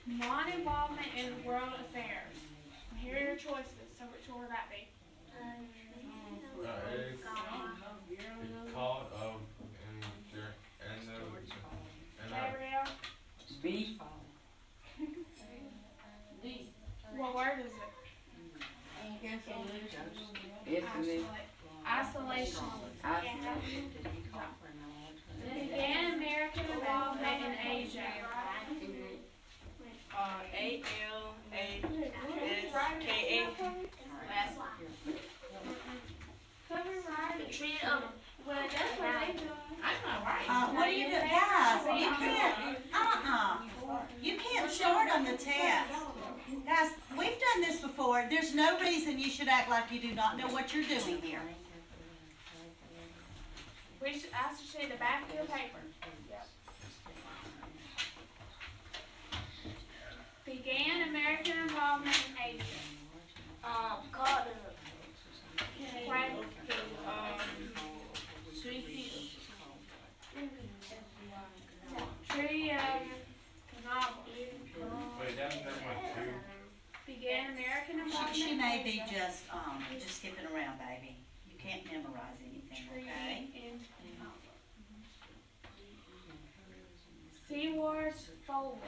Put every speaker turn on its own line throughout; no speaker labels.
Non-involvement in world affairs. Here are your choices. So which one would that be?
It's called
Gabrielle?
B.
What word is it? Isolationism. Began American involvement in Asia.
ALASKA. The tree of.
Well, that's what they do.
What are you doing? Guys, you can't, you can't start on the test. Guys, we've done this before. There's no reason you should act like you do not know what you're doing here.
I should see the back of your paper. Began American involvement in Asia.
Called
Tree of Kanawha.
Wait, that's my two.
Began American involvement.
She may be just skipping around, baby. You can't memorize anything, okay?
Seawards Foley.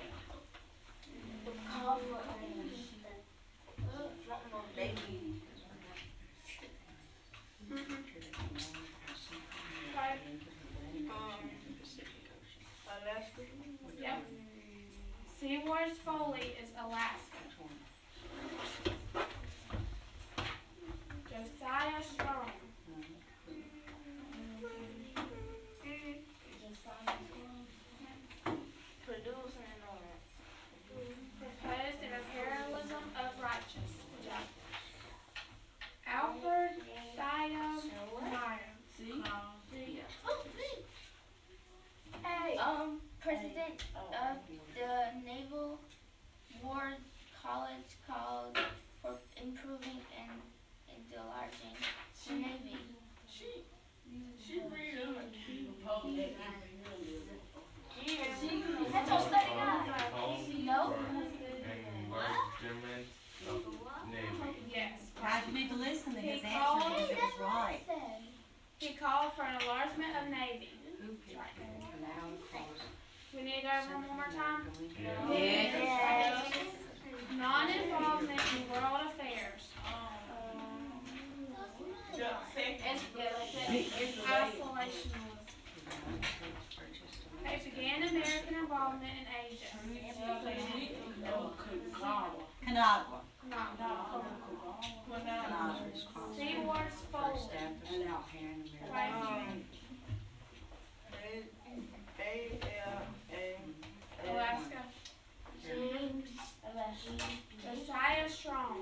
Yep. Seawards Foley is Alaska. Josiah Strong. Proposed an imperialism of righteous. Alfred Diam Meyer.
President of the Naval War College called for improving and enlarging the Navy. Is that your study guide? No.
Enlargement of Navy.
Yes.
Guys, you need to listen to his answer because it was right.
He called for an enlargement of Navy. We need to go over one more time.
Yes.
Non-involvement in world affairs. Isolationism. They began American involvement in Asia.
Kanawha.
Seawards Foley. Alaska. Josiah Strong.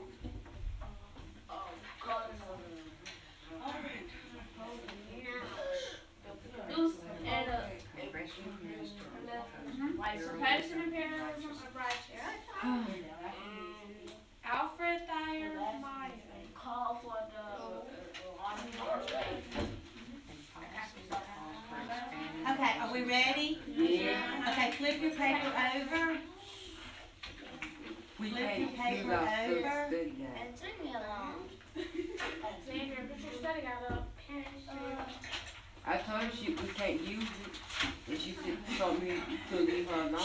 Proposed an imperialism of righteous. Alfred Thayer Meyer.
Call for
Okay, are we ready?
Yeah.
Okay, flip your paper over. Flip your paper over.
and took me along.
Xavier, put your study guide up.
I told her we can't use it, and she said told me to leave her alone.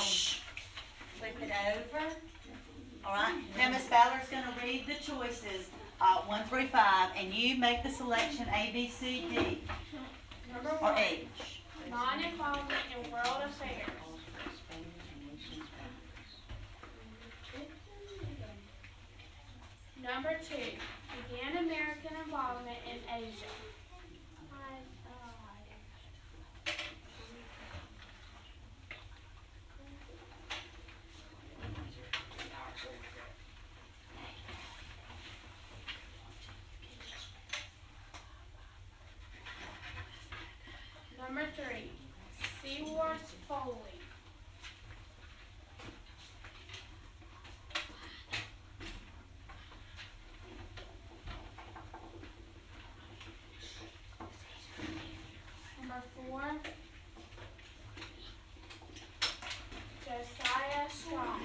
Flip it over. All right. Now Miss Ballard's going to read the choices 1 through 5, and you make the selection A, B, C, D,
Number
or
1.
H.
Non-involvement in world affairs. Number 2. Began American involvement in Asia. Number 3. Seawards Foley. Number 4. strong.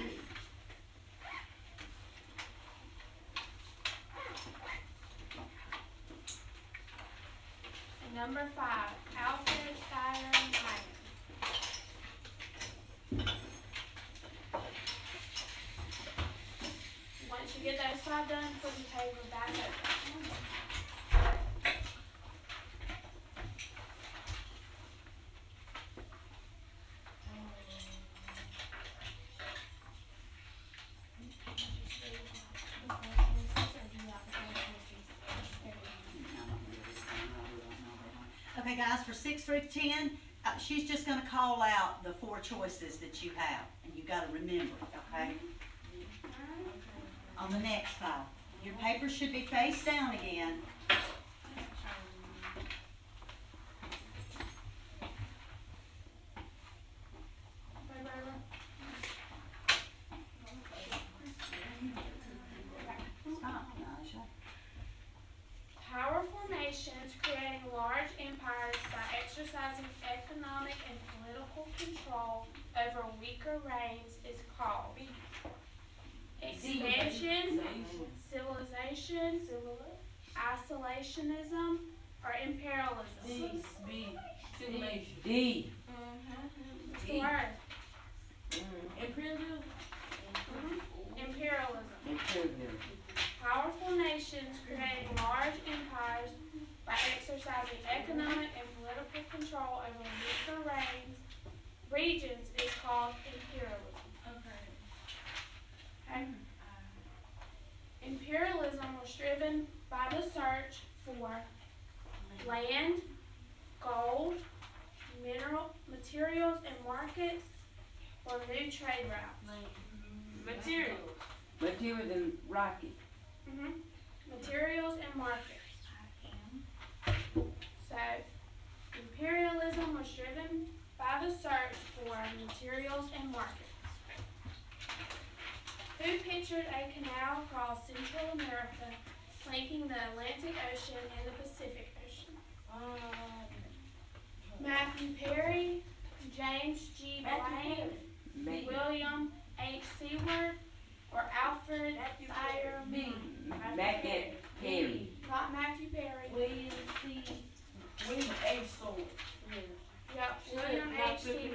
And number 5, Alfred Thayer Mayer. Once you get those 5 done, put your paper back over.
Okay, guys, for 6 through 10, she's just gonna call out the 4 choices that you have, and you gotta remember, okay? On the next file, your paper should be face down again. Stop, Naja.
Powerful nations creating large empires by exercising economic and political control over weaker reigns is called expansion, civilization, isolationism, or imperialism.
D.
What's the word?
Imperialism.
Imperialism. Powerful nations creating large empires by exercising economic and political control over weaker regions is called imperialism. Okay. Imperialism was driven by the search for land, gold, materials and markets, or new trade routes.
Materials and rocket.
Materials and markets. So, imperialism was driven by the search for materials and markets. Who pictured a canal across Central America, linking the Atlantic Ocean and the Pacific Ocean? Matthew Perry, James G. Blaine, William H. Seward, or Alfred Thayer
Perry.
Not Matthew Perry.
William H. Seward.
Yep, William H. Seward.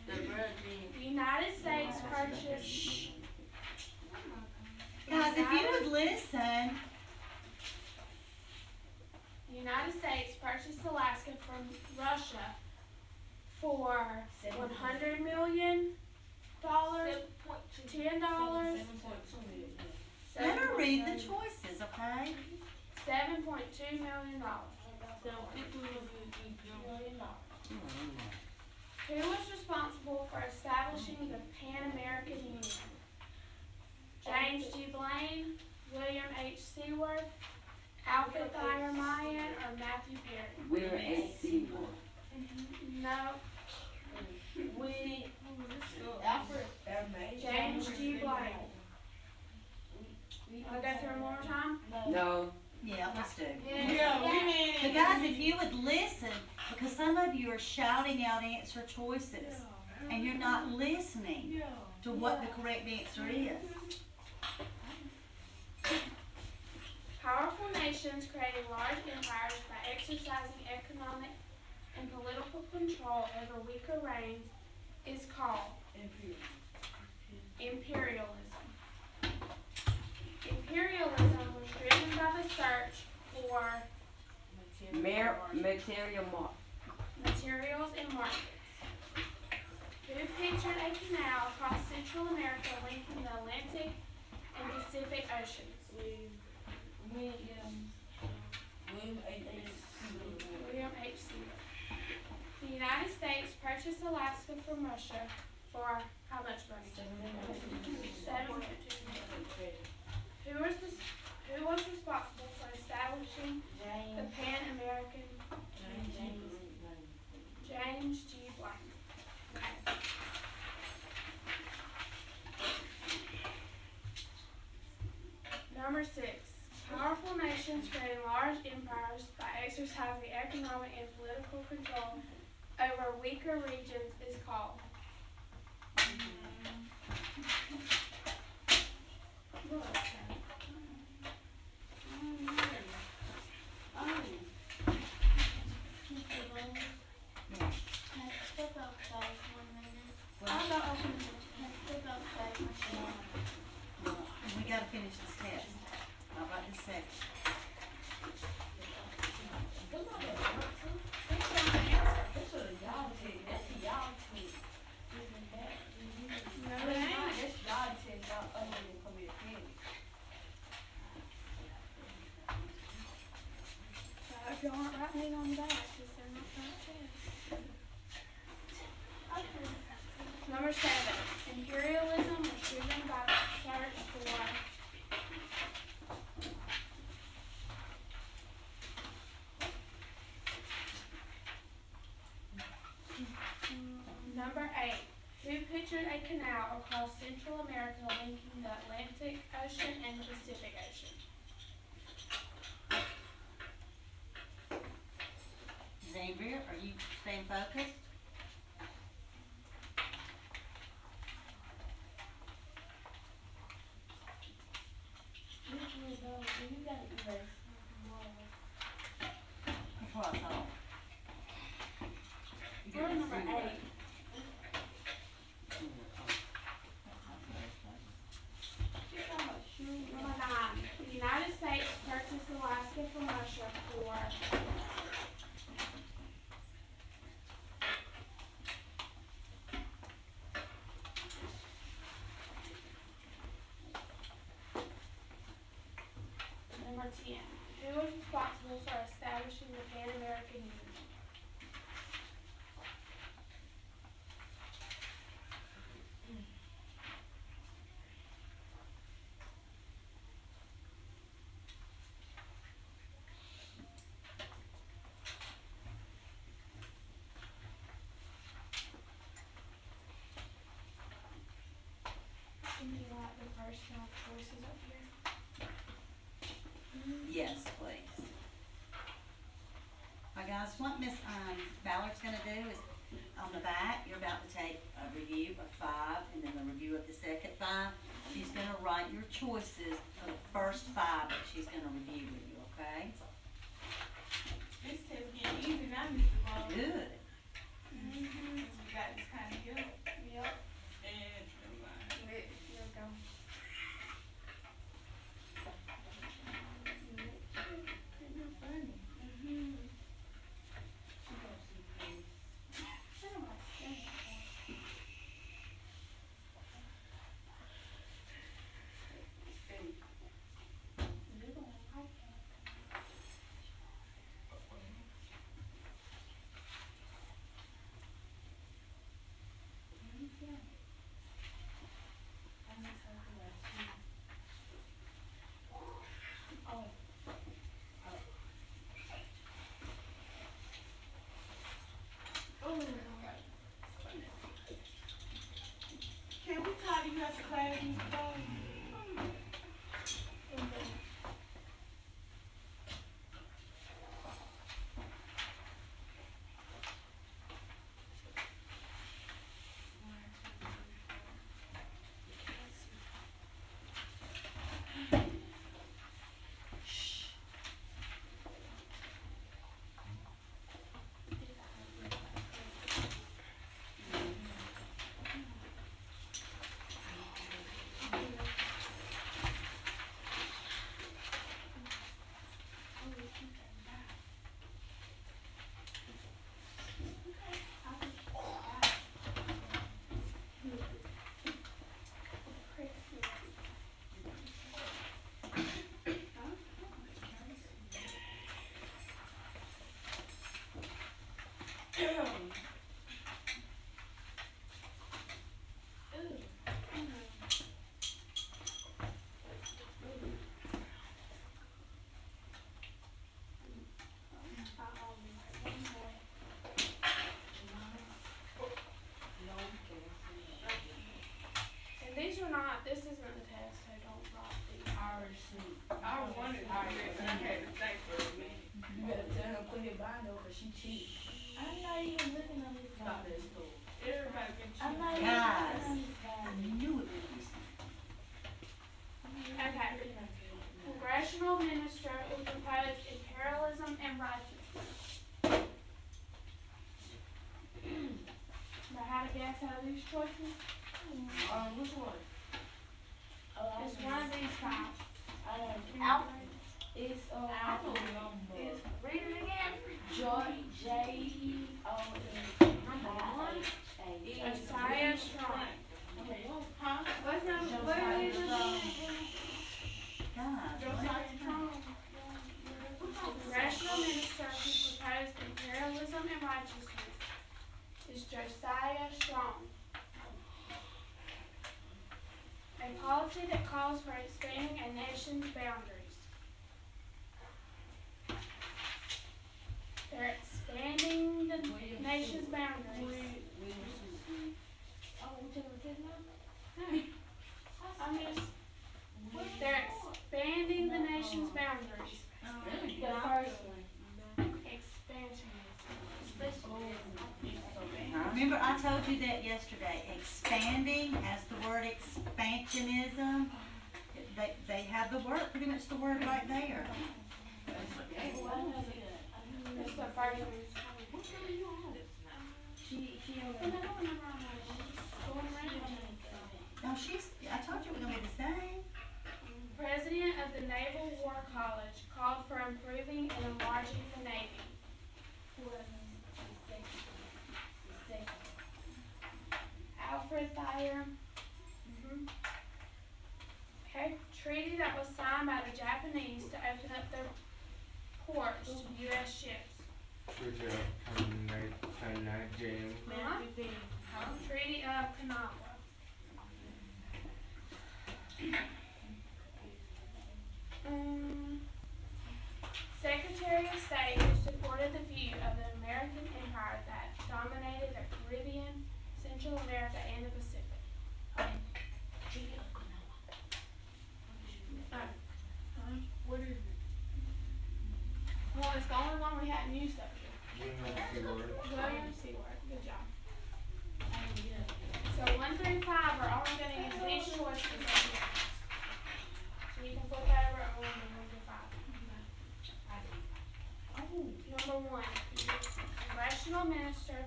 The United States purchased.
Guys, if you would listen.
The United States purchased Alaska from Russia for $100 million, $10.
Let her read the choices, okay?
$7.2 million. Who was responsible for establishing the Pan American Union? James G. Blaine, William H. Seward, Alfred Thayer Mayer, or Matthew Perry?
William H. Seward.
No.
Alfred.
James G. Blaine. I'll go through them one more time.
No.
Yeah, let's do.
Yeah.
But guys, if you would listen, because some of you are shouting out answer choices, and you're not listening to what the correct answer is.
Powerful nations creating large empires by exercising economic and political control over weaker reigns is called imperialism. Imperialism was driven by the search for materials and markets. Who pictured a canal across Central America linking the Atlantic and Pacific Oceans? William H. Seward. The United States purchased Alaska from Russia for how much money? $7.2 million. Who was responsible for establishing the Pan American? James G. Blaine. Okay. Number 6. Powerful nations creating large empires by exercising economic and political control over weaker regions is called
Step outside 1 minute.
I'll go open it.
Step outside for
We gotta finish this test. How about this second?
No, it ain't. So if you want writing on that, just they're not right test. Number 7, imperialism was driven by the search for Number 8, who pictured a canal across Central America linking the Atlantic Ocean and the Pacific Ocean?
Xavier, are you staying focused? That's what I thought.
We're on number 8. Number 9, the United States purchased Alaska from Russia for Number 10, who was responsible for establishing the Pan American Union? Can you write the first 5 choices up here?
Yes, please. Alright guys, what Miss Ballard's gonna do is, on the back, you're about to take a review of 5 and then a review of the second 5. She's gonna write your choices for the first 5 that she's gonna review with you, okay?
This test getting easy now, Mr. Ball.
Good.
Mm-hmm.
We got this kind of help.
Yep.
And Tremont.
Here we go.
Can we talk to you after class, Mr. Ball? These are not, this isn't the test, so don't drop these. I wanted to do it, and I had to think for a minute. You better tell her put it behind her, cause she cheated.
I'm not even looking on this
Stop that story. Everybody can choose.
Guys, I knew it would be
Okay. Congressional minister who proposed imperialism and righteousness. Do I have a guess out of these choices?
Which one?
It's one of these five.
It's
I don't know.
it's read it again.
Josiah Strong.
Huh?
What's number? What are you looking at?
God.
Josiah Strong. Congressional minister who proposed imperialism and righteousness is Josiah Strong. A policy that calls for expanding a nation's boundaries. They're expanding the nation's boundaries. I'm just, they're expanding the nation's boundaries.
The first one.
Expansionism.
Remember, I told you that yesterday. Expanding has the word expansionism. They have the word, pretty much the word right there.
It's the first one. I don't remember all that. Going around.
No, I told you it was gonna be the same.
President of the Naval War College called for improving and enlarging the Navy. Alfred Thayer. Okay, treaty that was signed by the Japanese to open up their ports to U.S. ships.
Treaty of Kanagawa.
Treaty of Kanagawa. Secretary of State who supported the view of the American empire that dominated the Caribbean, Central America, and the Pacific.
What is it?
Well, it's the only one we hadn't used up here.
William Seward.
Good job. So 1 through 5 are only going to use these choices on here. So you can flip that over and we'll do 1 through 5. Number 1, congressional minister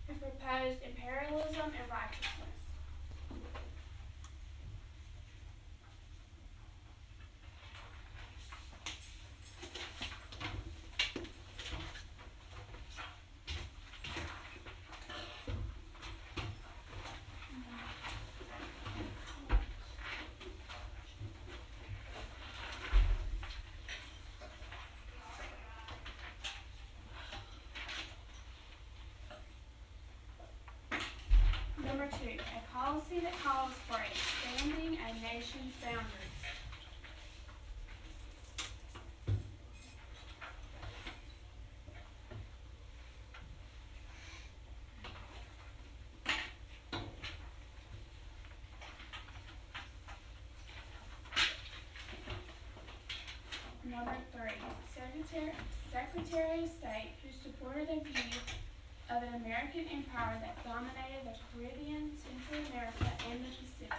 who proposed imperialism and righteousness. Number 2, a policy that calls for expanding a nation's boundaries. Number 3, Secretary of State who supported a view of an American empire that dominated the Caribbean, Central America, and the Pacific.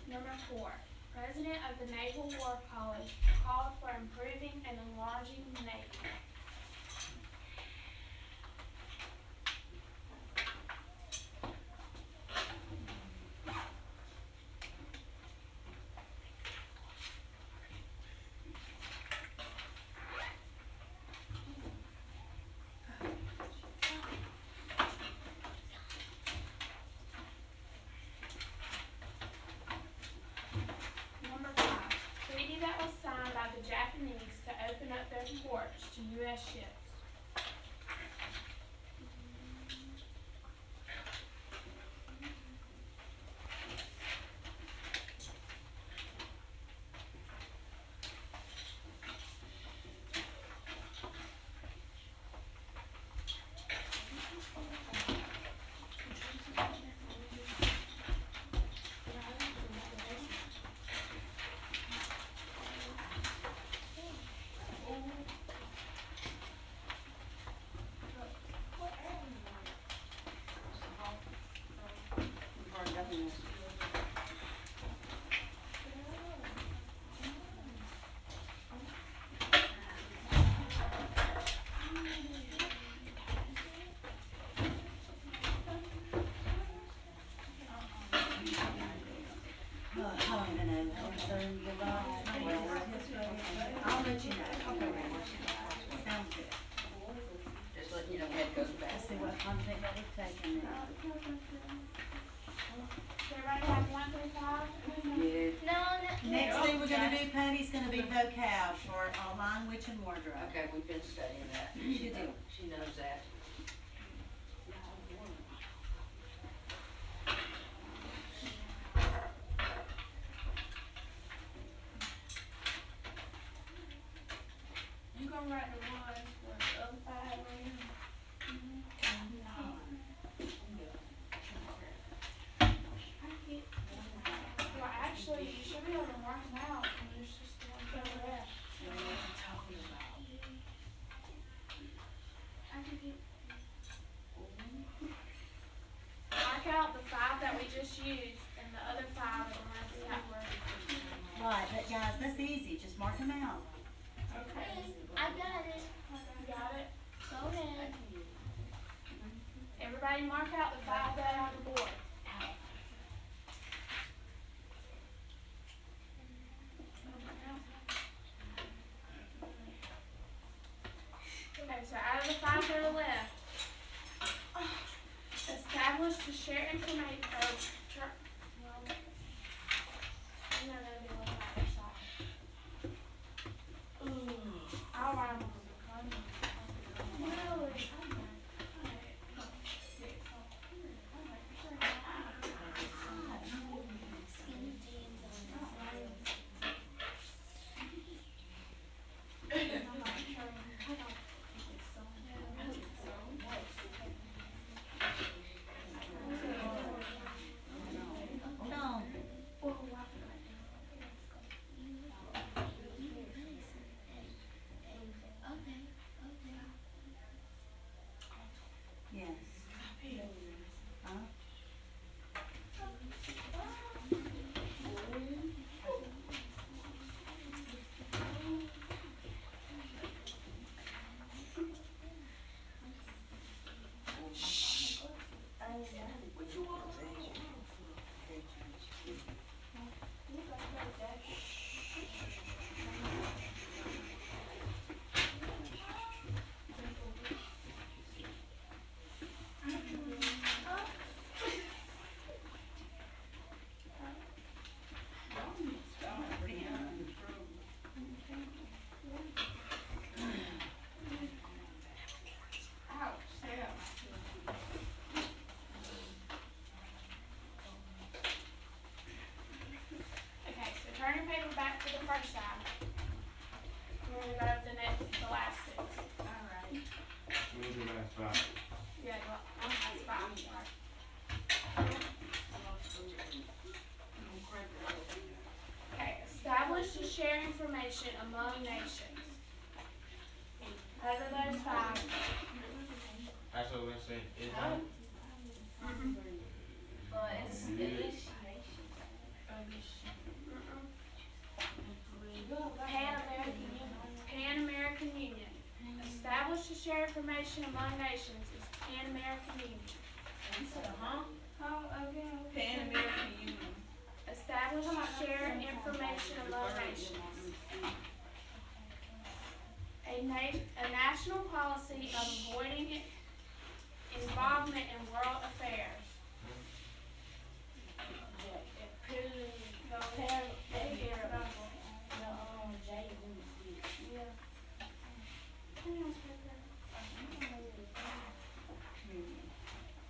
Number 4, President of the Naval War College called for improving and enlarging the Navy. Number 5, treaty that was signed by the Japanese to open up their ports to U.S. ships. five?
Yes.
No,
Next thing we're gonna do, Patty's gonna be vocab for online witch and wardrobe.
Okay, we've been studying that.
You do.
She knows that.
You gonna write the ones for the other five, Lynn?
Well, actually, you should be able to mark them out, and there's just the one for the rest. Mark out the five that we just used, and the other five are the ones that were.
Right, but guys, that's easy, just mark them out.
Okay.
I got it.
You got it?
Go ahead.
Everybody mark out the five that are on the board. Okay, so out of the five that are left, establish to share information, well, I'm not gonna be able to write this off. I'll write them on the
Skinny jeans
Hold on.
Okay.
Yes. Huh?
Okay, so turn your paper back to the first side. We're gonna go to the last six. Alright.
Move the last five.
Yeah, well, that's five, sorry. Okay, establish to share information among nations. Out of those five.
That's what we're saying, Islam.
Pan-American Union. Establish to share information among nations is Pan-American Union.
Pan-American Union.
Establish to share information among nations. A national policy of avoiding involvement in world affairs.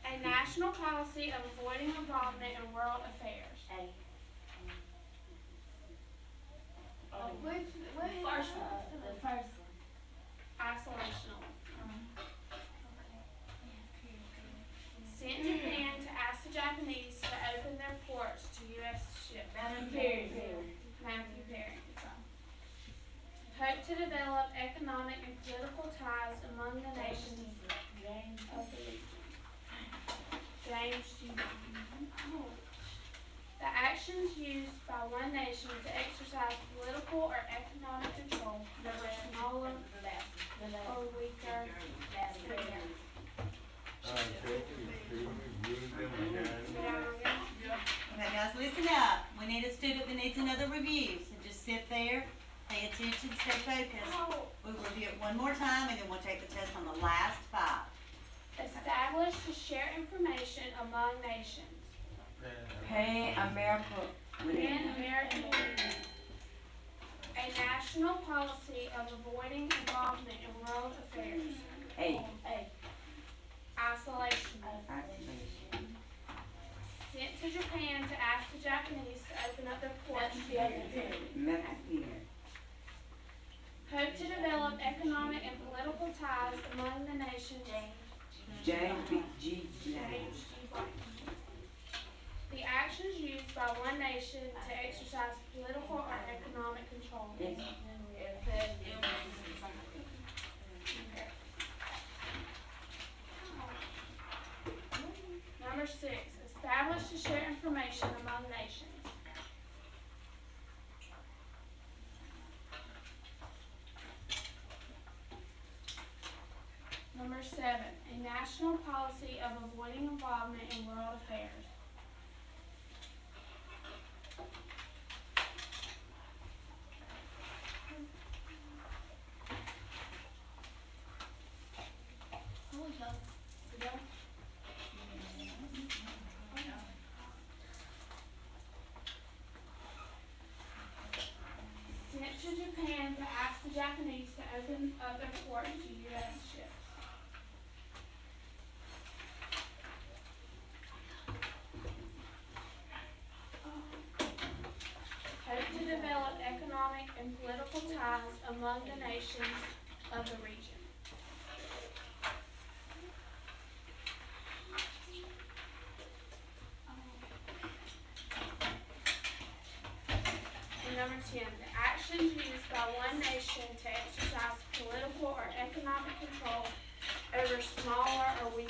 A national policy of avoiding involvement in world affairs. Isolational. Sent Japan to ask the Japanese to open their ports to U.S. ships. Matthew Perry. That's right. Hope to develop economic and political ties among the nations of the region. James G. The actions used by one nation to exercise political or economic control over smaller or weaker nations.
Okay, guys, listen up. We need a student that needs another review, so just sit there, pay attention, stay focused. We'll review it one more time, and then we'll take the test on the last five.
Establish to share information among nations.
Pan-America,
Pan-American Union. A national policy of avoiding involvement in world affairs.
A,
Isolation.
isolation,
Sent to Japan to ask the Japanese to open up their ports.
method period,
Hope to develop economic and political ties among the nations.
James B. G. Blaine,
James G. Blaine. The actions used by one nation to exercise political or economic control. Number 6, establish to share information among nations. Number 7, a national policy of avoiding involvement in world affairs. Sent to Japan to ask the Japanese to open up their ports to U.S. ships. Hope to develop economic and political ties among the nations of the region. And number 10, the actions used by one nation to exercise political or economic control over smaller or weaker